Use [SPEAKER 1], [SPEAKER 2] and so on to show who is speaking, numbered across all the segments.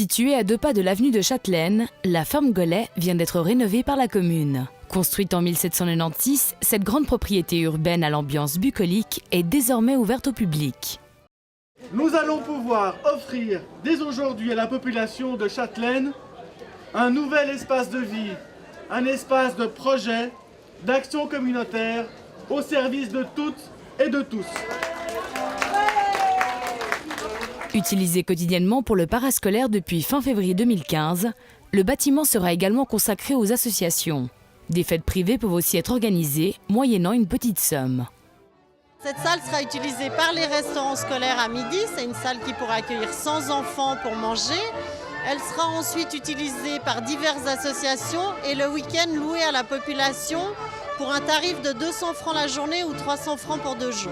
[SPEAKER 1] Située à 2 pas de l'avenue de Châtelaine, la ferme Golay vient d'être rénovée par la commune. Construite en 1796, cette grande propriété urbaine à l'ambiance bucolique est désormais ouverte au public.
[SPEAKER 2] Nous allons pouvoir offrir dès aujourd'hui à la population de Châtelaine un nouvel espace de vie, un espace de projet, d'action communautaire au service de toutes et de tous.
[SPEAKER 1] Utilisé quotidiennement pour le parascolaire depuis fin février 2015, le bâtiment sera également consacré aux associations. Des fêtes privées peuvent aussi être organisées, moyennant une petite somme.
[SPEAKER 3] Cette salle sera utilisée par les restaurants scolaires à midi. C'est une salle qui pourra accueillir 100 enfants pour manger. Elle sera ensuite utilisée par diverses associations et le week-end louée à la population pour un tarif de 200 francs la journée ou 300 francs pour 2 jours.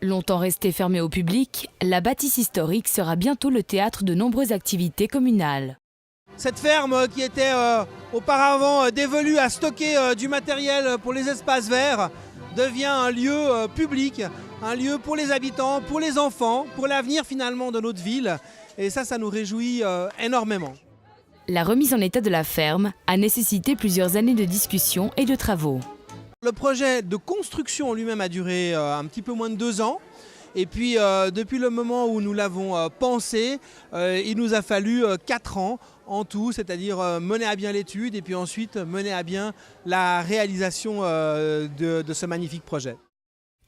[SPEAKER 1] Longtemps restée fermée au public, la bâtisse historique sera bientôt le théâtre de nombreuses activités communales.
[SPEAKER 4] Cette ferme qui était auparavant dévolue à stocker du matériel pour les espaces verts devient un lieu public, un lieu pour les habitants, pour les enfants, pour l'avenir finalement de notre ville. Et ça nous réjouit énormément.
[SPEAKER 1] La remise en état de la ferme a nécessité plusieurs années de discussions et de travaux.
[SPEAKER 4] Le projet de construction lui-même a duré un petit peu moins de 2 ans. Et puis depuis le moment où nous l'avons pensé, il nous a fallu 4 ans en tout, c'est-à-dire mener à bien l'étude et puis ensuite mener à bien la réalisation de ce magnifique projet.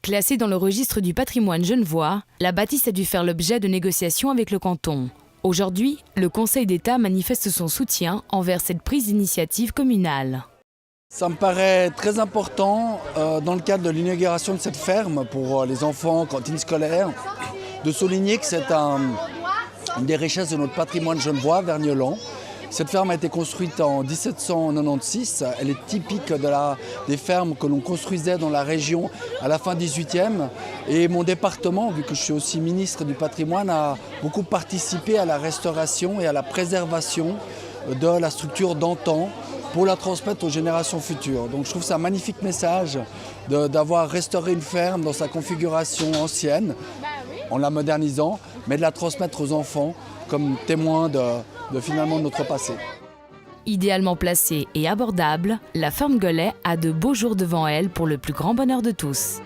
[SPEAKER 1] Classée dans le registre du patrimoine genevois, la bâtisse a dû faire l'objet de négociations avec le canton. Aujourd'hui, le Conseil d'État manifeste son soutien envers cette prise d'initiative communale.
[SPEAKER 5] Ça me paraît très important dans le cadre de l'inauguration de cette ferme pour les enfants, cantines scolaires, de souligner que c'est une des richesses de notre patrimoine genevois, Vergnelan. Cette ferme a été construite en 1796. Elle est typique des fermes que l'on construisait dans la région à la fin 18e. Et mon département, vu que je suis aussi ministre du patrimoine, a beaucoup participé à la restauration et à la préservation de la structure d'antan pour la transmettre aux générations futures. Donc je trouve ça un magnifique message d'avoir restauré une ferme dans sa configuration ancienne, en la modernisant, mais de la transmettre aux enfants comme témoin de finalement notre passé.
[SPEAKER 1] Idéalement placée et abordable, la ferme Golay a de beaux jours devant elle pour le plus grand bonheur de tous.